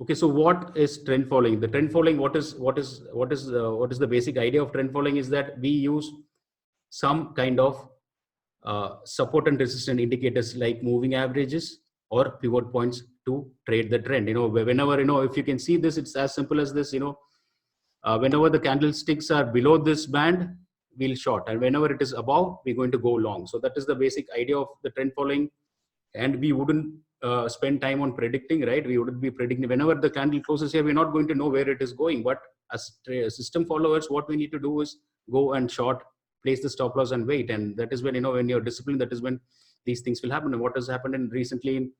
Okay, so what is trend following? The trend following, what is the basic idea of trend following is that we use some kind of support and resistance indicators like moving averages or pivot points to trade the trend. Whenever, if you can see this, it's as simple as this. Whenever the candlesticks are below this band, we'll short, and whenever it is above, we're going to go long. So that is the basic idea of the trend following. And we wouldn't spend time on predicting, right? We wouldn't be predicting. Whenever the candle closes here, we're not going to know where it is going. But as system followers, what we need to do is go and short, place the stop loss and wait. And that is when, when you're disciplined, that is when these things will happen. And what has happened recently in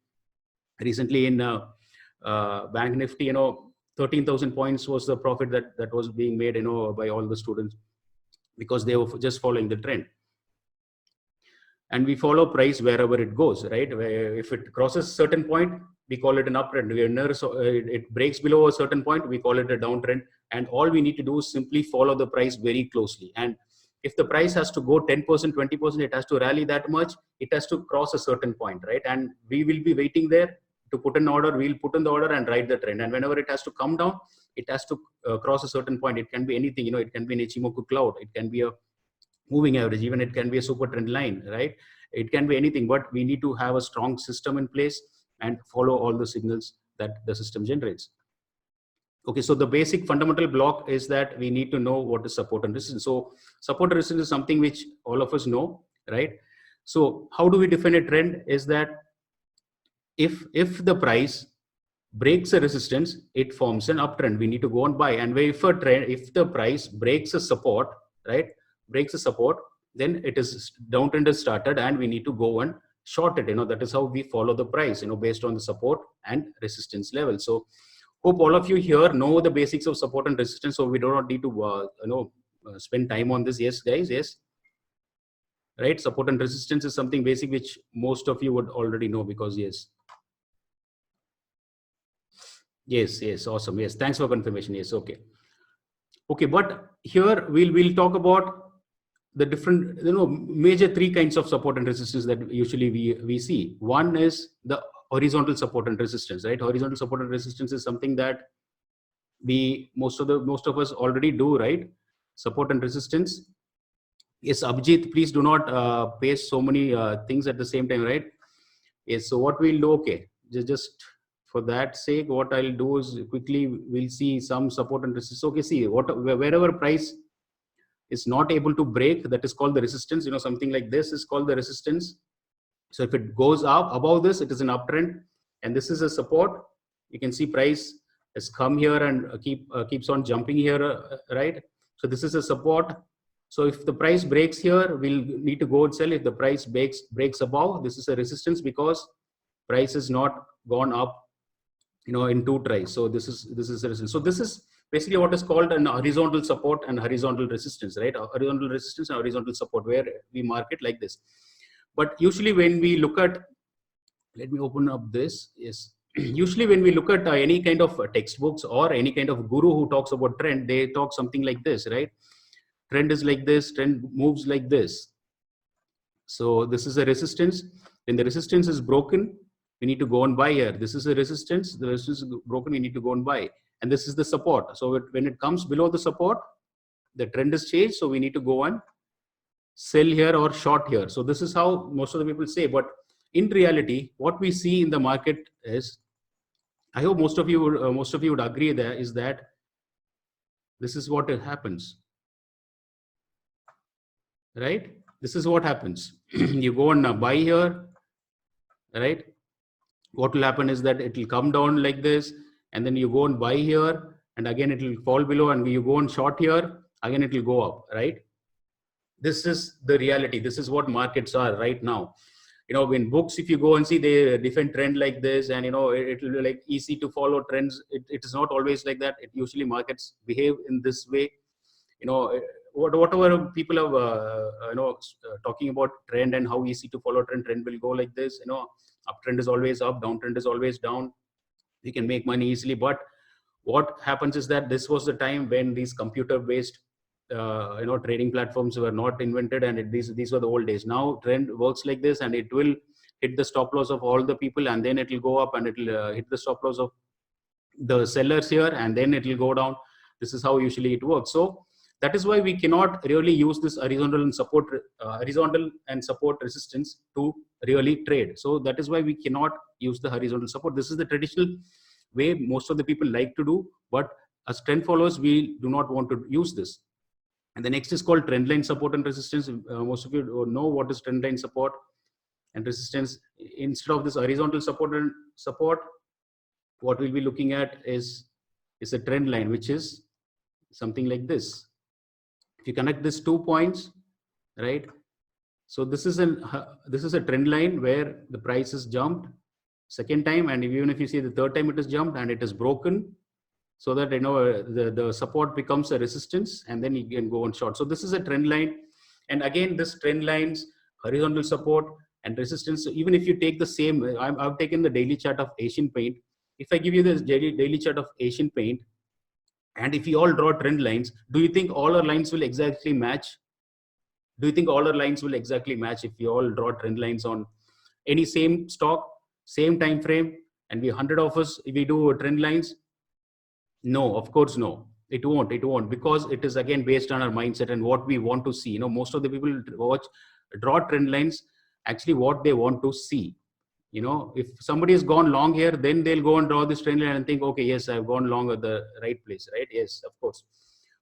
Bank Nifty, 13,000 points was the profit that was being made, by all the students, because they were just following the trend. And we follow price wherever it goes, right? If it crosses certain point, we call it an uptrend. It breaks below a certain point, we call it a downtrend. And all we need to do is simply follow the price very closely. And if the price has to go 10%, 20%, it has to rally that much, it has to cross a certain point, right? And we will be waiting there to put an order. We'll put in the order and ride the trend. And whenever it has to come down, it has to cross a certain point. It can be anything, it can be an Ichimoku cloud, it can be a moving average, even it can be a super trend line, right? It can be anything, but we need to have a strong system in place and follow all the signals that the system generates. Okay, so the basic fundamental block is that we need to know what is support and resistance. So support and resistance is something which all of us know, right? So how do we define a trend? Is that if the price breaks a resistance, it forms an uptrend. We need to go and buy. And if the price breaks a support, right, breaks a support, then it is downtrend has started, and we need to go and short it. That is how we follow the price, based on the support and resistance level. So hope all of you here know the basics of support and resistance, so we do not need to spend time on this. Yes, guys? Yes, right? Support and resistance is something basic which most of you would already know, because yes, awesome. Yes, thanks for confirmation. Yes, okay, but here we'll talk about the different, major three kinds of support and resistance that usually we see. One is the horizontal support and resistance, right? Horizontal support and resistance is something that most of us already do, right? Support and resistance. Yes, Abhijit, please do not paste so many things at the same time, right? Yes, so what we'll do, okay, just for that sake, what I'll do is quickly we'll see some support and resistance. Okay, see, wherever price is not able to break, that is called the resistance. Something like this is called the resistance. So if it goes up above this, it is an uptrend, and this is a support. You can see price has come here and keeps on jumping here, right? So this is a support. So if the price breaks here, we'll need to go and sell. If the price breaks above, this is a resistance, because price has not gone up, in two tries. So this is a resistance. So this is basically what is called an horizontal support and horizontal resistance, right? Horizontal resistance and horizontal support, where we mark it like this. But usually when we look at, let me open up this. Yes. Usually when we look at any kind of textbooks or any kind of guru who talks about trend, they talk something like this, right? Trend is like this, trend moves like this. So this is a resistance. When the resistance is broken, we need to go and buy here. This is a resistance. The resistance is broken, we need to go and buy. And this is the support. So when it comes below the support, the trend is changed. So we need to go and sell here or short here. So this is how most of the people say. But in reality, what we see in the market is, I hope most of you would agree there, is that this is what happens, right? This is what happens. You go and buy here, right? What will happen is that it will come down like this, and then you go and buy here, and again it will fall below, and you go and short here, again it will go up, right? This is the reality. This is what markets are right now. In books, if you go and see, they define trend like this, and it will be like easy to follow trends. It is not always like that. It usually markets behave in this way. Whatever people are talking about trend and how easy to follow trend will go like this. Uptrend is always up, downtrend is always down. You can make money easily. But what happens is that this was the time when these computer based trading platforms were not invented, and these were the old days. Now trend works like this, and it will hit the stop loss of all the people, and then it will go up, and it will hit the stop loss of the sellers here, and then it will go down. This is how usually it works. So that is why we cannot really use this horizontal and support resistance to really trade. So that is why we cannot use the horizontal support. This is the traditional way most of the people like to do, but as trend followers, we do not want to use this. And the next is called trend line support and resistance. Most of you know what is trend line support and resistance. Instead of this horizontal support, what we'll be looking at is a trend line, which is something like this. If you connect these 2 points, right? So this is a trend line where the price has jumped second time, and even if you see the third time it has jumped and it has broken, so that the support becomes a resistance, and then you can go on short. So this is a trend line, and again this trend lines, horizontal support and resistance. So even if you take the same, I've taken the daily chart of Asian Paint. If I give you this daily chart of Asian Paint, and if you all draw trend lines, do you think all our lines will exactly match? Do you think all our lines will exactly match if we all draw trend lines on any same stock, same time frame, and we 100 of us, if we do trend lines? No, of course no. It won't, because it is again based on our mindset and what we want to see. Most of the people draw trend lines actually what they want to see. If somebody has gone long here, then they'll go and draw this trend line and think, okay, yes, I've gone long at the right place, right? Yes, of course.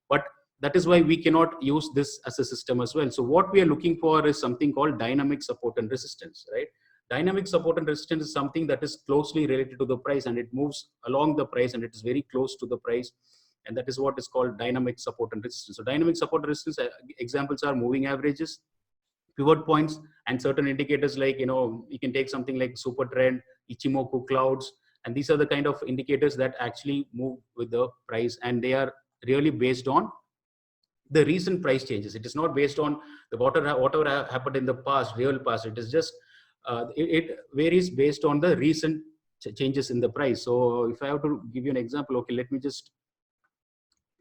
But that is why we cannot use this as a system as well. So what we are looking for is something called dynamic support and resistance, right? Dynamic support and resistance is something that is closely related to the price, and it moves along the price, and it is very close to the price. And that is what is called dynamic support and resistance. So dynamic support and resistance examples are moving averages, pivot points, and certain indicators like, you can take something like super trend, Ichimoku clouds, and these are the kind of indicators that actually move with the price, and they are really based on the recent price changes. It is not based on the whatever happened in the past, real past. It is just it varies based on the recent changes in the price. So if I have to give you an example, okay, let me just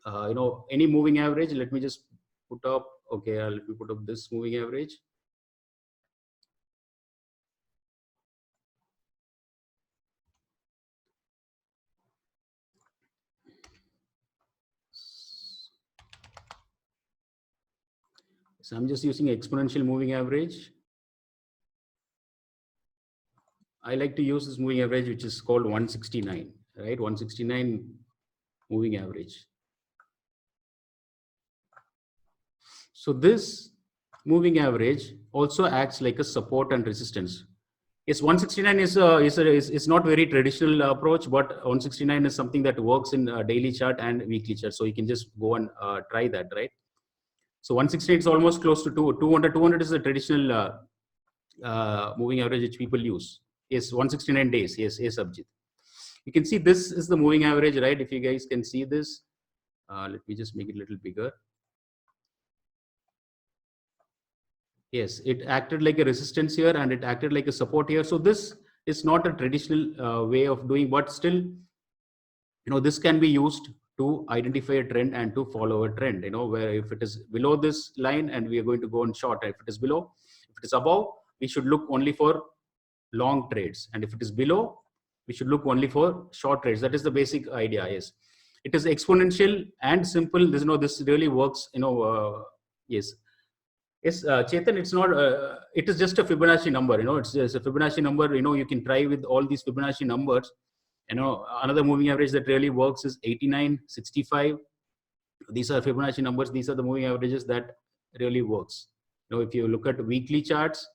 any moving average, let me just put up, okay, let me put up this moving average. So I'm just using exponential moving average. I like to use this moving average, which is called 169, right? 169 moving average. So this moving average also acts like a support and resistance. Yes, 169 is not very traditional approach, but 169 is something that works in daily chart and weekly chart. So you can just go and try that, right? So 168 is almost close to 200. 200 is the traditional moving average which people use. Yes, 169 days. Yes, Abhijit. You can see this is the moving average, right? If you guys can see this, let me just make it a little bigger. Yes, it acted like a resistance here, and it acted like a support here. So this is not a traditional way of doing, but still, this can be used to identify a trend and to follow a trend, where if it is below this line and we are going to go on short, if it is below, if it is above, we should look only for long trades, and if it is below, we should look only for short trades. That is the basic idea. Yes, it is exponential and simple. This really works. Yes. Yes, Chetan, it's not. It is just a Fibonacci number. It's just a Fibonacci number. You can try with all these Fibonacci numbers. Another moving average that really works is 89, 65. These are Fibonacci numbers. These are the moving averages that really works. If you look at weekly charts,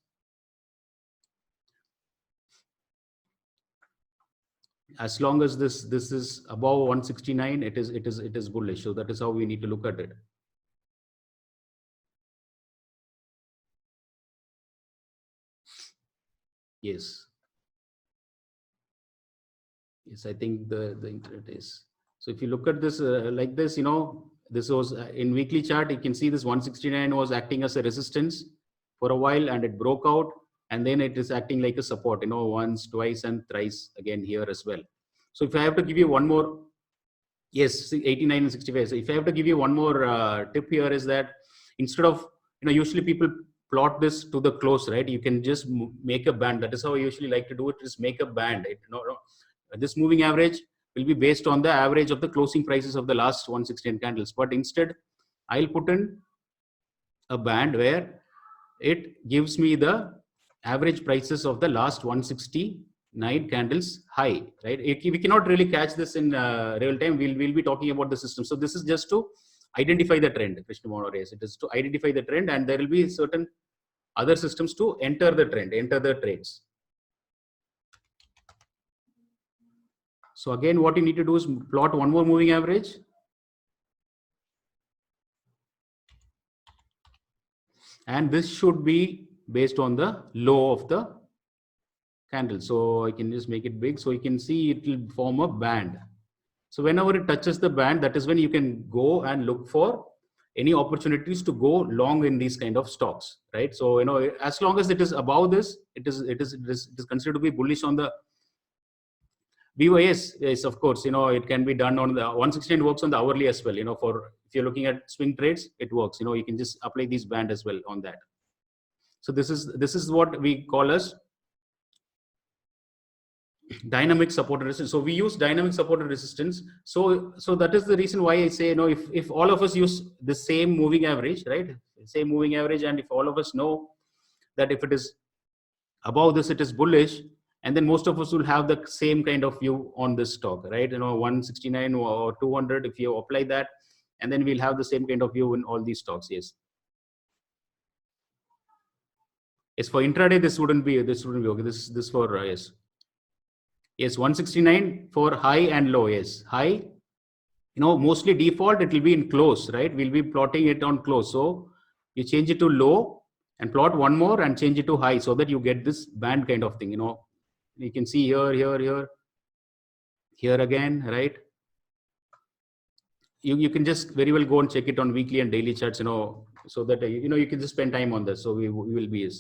as long as this is above 169, it is bullish. So that is how we need to look at it. Yes. Yes, I think the internet is. So if you look at this like this, this was in weekly chart, you can see this 169 was acting as a resistance for a while, and it broke out, and then it is acting like a support, once, twice, and thrice again here as well. So if I have to give you one more, yes, 89 and 65. So if I have to give you one more tip here is that instead of, usually people plot this to the close, right? You can just make a band. That is how I usually like to do it, is make a band. This moving average will be based on the average of the closing prices of the last 169 candles. But instead, I'll put in a band where it gives me the average prices of the last 169 candles high, right? We cannot really catch this in real time. We'll be talking about the system. So this is just to identify the trend, Krishna Mohan. It is to identify the trend, and there will be certain other systems to enter the trend, enter the trades. So again, what you need to do is plot one more moving average. And this should be based on the low of the candle. So I can just make it big. So you can see it will form a band. So whenever it touches the band, that is when you can go and look for any opportunities to go long in these kind of stocks, right? So, as long as it is above this, it is considered to be bullish on the BYS. Yes, of course, it can be done on the 169 works on the hourly as well. For if you're looking at swing trades, it works. You can just apply these band as well on that. So this is what we call as dynamic support and resistance. So we use dynamic support and resistance. So that is the reason why I say, if all of us use the same moving average, right? Same moving average, and if all of us know that if it is above this, it is bullish, and then most of us will have the same kind of view on this stock, right? 169 or 200, if you apply that, and then we'll have the same kind of view in all these stocks. Yes. Yes, for intraday, this wouldn't be okay. This for yes. Yes, 169 for high and low. Yes, high. Mostly default it will be in close, right? We'll be plotting it on close. So you change it to low and plot one more and change it to high, so that you get this band kind of thing. You can see here again, right? You can just very well go and check it on weekly and daily charts, so that you can just spend time on this. So we will be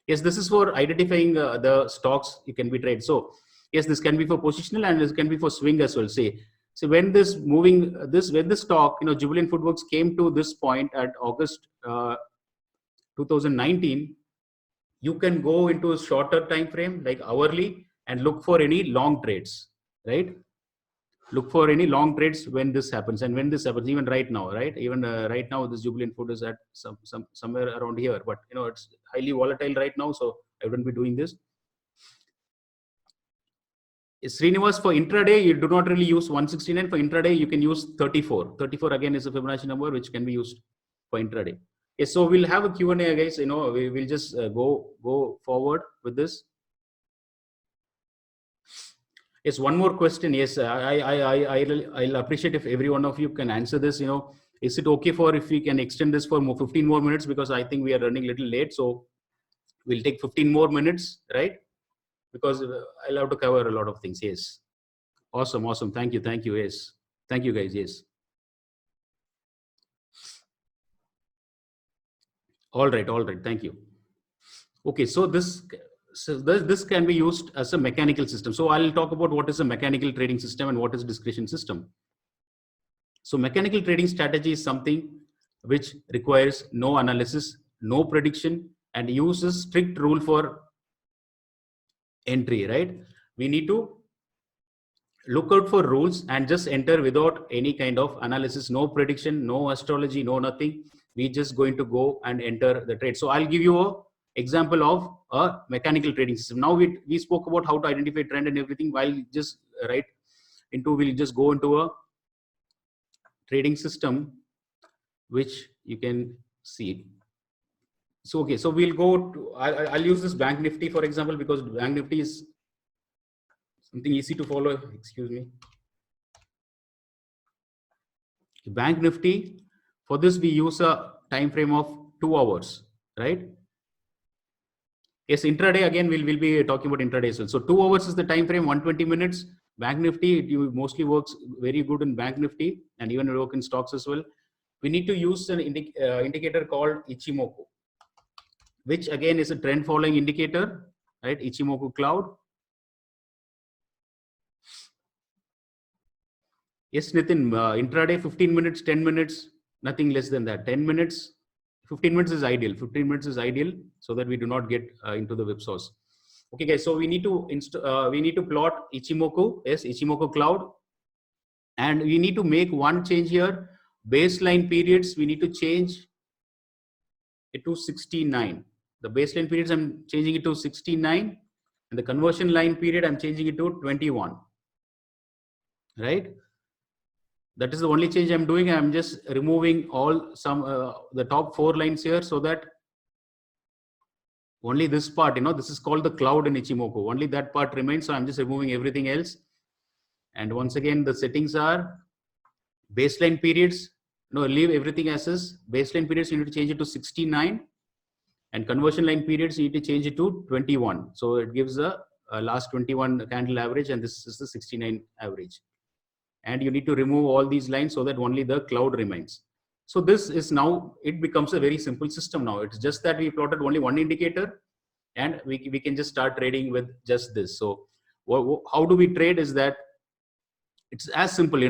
yes, this is for identifying the stocks you can be trade. So yes, this can be for positional and this can be for swing as well. So when this stock, Jubilant FoodWorks came to this point at August 2019, you can go into a shorter time frame like hourly and look for any long trades, right? Look for any long trades when this happens, and when this happens, even right now, right? Even right now, this Jubilant Food is at somewhere around here, but it's highly volatile right now, so I wouldn't be doing this. Srinivas, for intraday, you do not really use 169. For intraday, you can use 34. 34 again is a Fibonacci number which can be used for intraday. Yes, so we'll have a Q&A, guys. We'll just go forward with this. Yes, one more question. Yes, I'll appreciate if every one of you can answer this. Is it okay if we can extend this for 15 more minutes, because I think we are running a little late. So we'll take 15 more minutes, right? Because I'll have to cover a lot of things. Yes. Awesome. Thank you. Yes. Thank you, guys. Yes. All right. Thank you. Okay. So this can be used as a mechanical system. So I'll talk about what is a mechanical trading system and what is discretion system. So mechanical trading strategy is something which requires no analysis, no prediction, and uses strict rule for entry, right? We need to look out for rules and just enter without any kind of analysis, no prediction, no astrology, no nothing. We just going to go and enter the trade. So I'll give you a example of a mechanical trading system. Now we spoke about how to identify trend and everything. While just we'll just go into a trading system which you can see. So okay, so we'll go to, I'll use this Bank Nifty for example, because Bank Nifty is something easy to follow. Excuse me. Bank Nifty, for this we use a time frame of 2 hours, right? Yes, intraday again we'll be talking about intraday as well. So 2 hours is the time frame, 120 minutes. Bank Nifty, it mostly works very good in Bank Nifty and even work in stocks as well. We need to use an indicator called Ichimoku, which again is a trend following indicator, right? Ichimoku cloud. Yes, Nitin, intraday 15 minutes, 10 minutes, nothing less than that. 10 minutes, 15 minutes is ideal. 15 minutes is ideal so that we do not get into the whipsaws. Okay, guys. So we need to plot Ichimoku. Yes, Ichimoku cloud, and we need to make one change here. Baseline periods we need to change it to 69. The baseline periods I'm changing it to 69, and the conversion line period I'm changing it to 21. Right? That is the only change I'm doing. I'm just removing all the top 4 lines here, so that only this part, this is called the cloud in Ichimoku. Only that part remains. So I'm just removing everything else. And once again, the settings are baseline periods. Leave everything as is. Baseline periods, you need to change it to 69. And conversion line periods, you need to change it to 21. So it gives a last 21 candle average, and this is the 69 average. And you need to remove all these lines so that only the cloud remains. So this is now, it becomes a very simple system now. It's just that we plotted only one indicator, and we can just start trading with just this. So how do we trade is that it's as simple,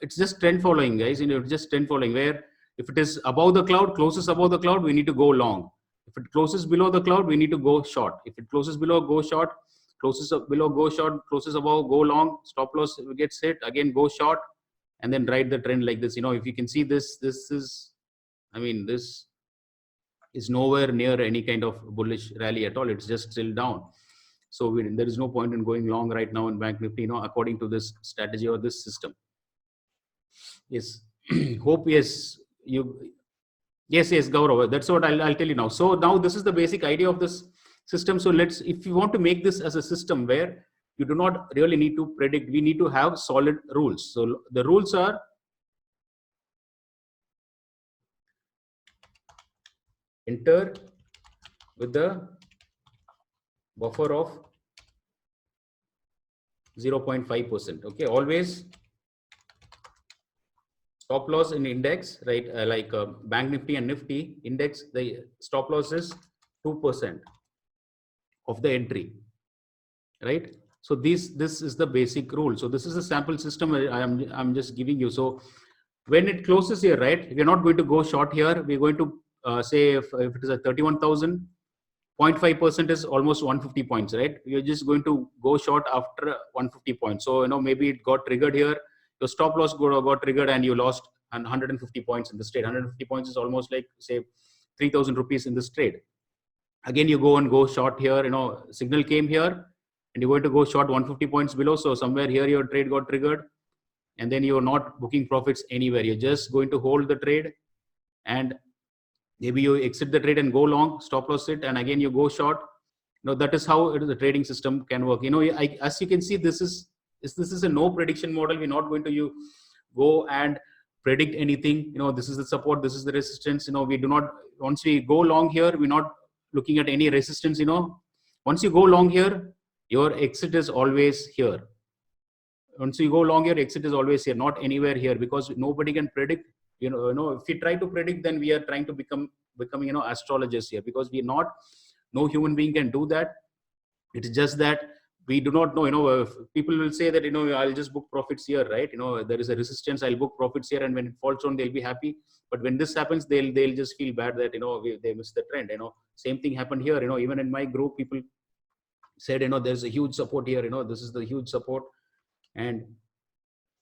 it's just trend following, guys. It's just trend following, where if it is above the cloud, closes above the cloud, we need to go long. If it closes below the cloud, we need to go short. If it closes below, go short. Closes below, go short. Closes above, go long. Stop loss gets hit, again go short, and then ride the trend like this. If you can see this is, this is nowhere near any kind of bullish rally at all. It's just still down. So there is no point in going long right now in Bank Nifty, according to this strategy or this system. Yes. Hope, yes, yes, Gaurav, that's what I'll tell you now. So now this is the basic idea of this system. So if you want to make this as a system where you do not really need to predict, we need to have solid rules. So the rules are, enter with the buffer of 0.5%. Okay, always stop loss in index, right? Like Bank Nifty and Nifty index, the stop loss is 2% of the entry, right? So this is the basic rule. So this is a sample system I'm just giving you. So when it closes here, right, we're not going to go short here. We're going to say if it is a 31,000, 0.5% is almost 150 points, right? You're just going to go short after 150 points. So maybe it got triggered here. Your stop loss got triggered, and you lost 150 points in this trade. 150 points is almost like, say, 3,000 rupees in this trade. Again, you go short here. Signal came here, and you're going to go short 150 points below. So somewhere here your trade got triggered, and then you're not booking profits anywhere. You're just going to hold the trade, and maybe you exit the trade and go long, stop loss it, and again you go short. That is how the trading system can work. As you can see, this is a no prediction model. We're not going to go and predict anything. This is the support, this is the resistance. We do not, once we go long here, we're not looking at any resistance. Once you go long here, your exit is always here. Once you go long here, exit is always here, not anywhere here, because nobody can predict. If we try to predict, then we are trying to becoming astrologers here, because no human being can do that. It's just that we do not know. People will say that I'll just book profits here, right? There is a resistance, I'll book profits here, and when it falls down, they'll be happy. But when this happens, they'll just feel bad that they missed the trend. Same thing happened here. Even in my group, people said there's a huge support here. This is the huge support, and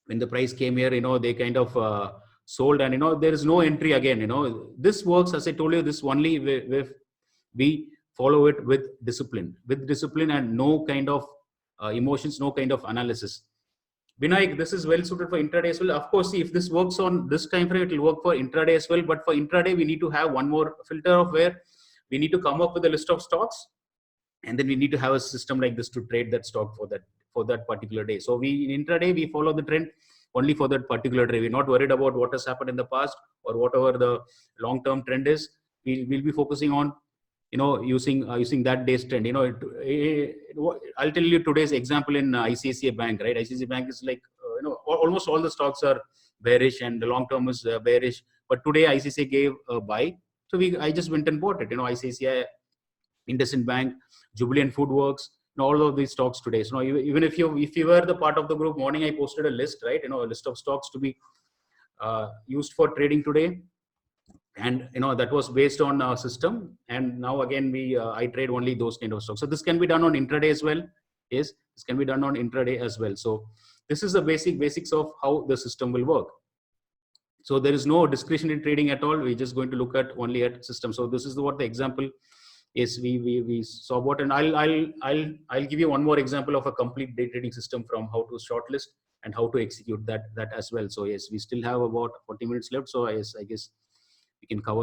when the price came here, they kind of sold, and there is no entry again. This works, as I told you, this only if we follow it with discipline and no kind of emotions, no kind of analysis. Vinayak, this is well suited for intraday as well. Of course, see, if this works on this time frame, it will work for intraday as well. But for intraday, we need to have one more filter of where we need to come up with a list of stocks, and then we need to have a system like this to trade that stock for that particular day. So in intraday, we follow the trend only for that particular day. We're not worried about what has happened in the past or whatever the long-term trend is. We'll be focusing on using that day's trend. I'll tell you today's example in ICICI Bank, right? ICICI Bank is like almost all the stocks are bearish and the long term is bearish. But today ICICI gave a buy, so I just went and bought it. ICICI, IndusInd Bank, Jubilant Foodworks, all of these stocks today. So even if you were the part of the group, morning I posted a list, right? A list of stocks to be used for trading today. and that was based on a system, and now again I trade only those kind of stocks. So this can be done on intraday as well. Yes, this can be done on intraday as well. So this is the basics of how the system will work. So there is no discretionary trading at all. We're just going to look at only at system. So this is what the example is we saw about, and I'll give you one more example of a complete day trading system from how to shortlist and how to execute that as well. So yes, we still have about 40 minutes left. So yes, I guess we can cover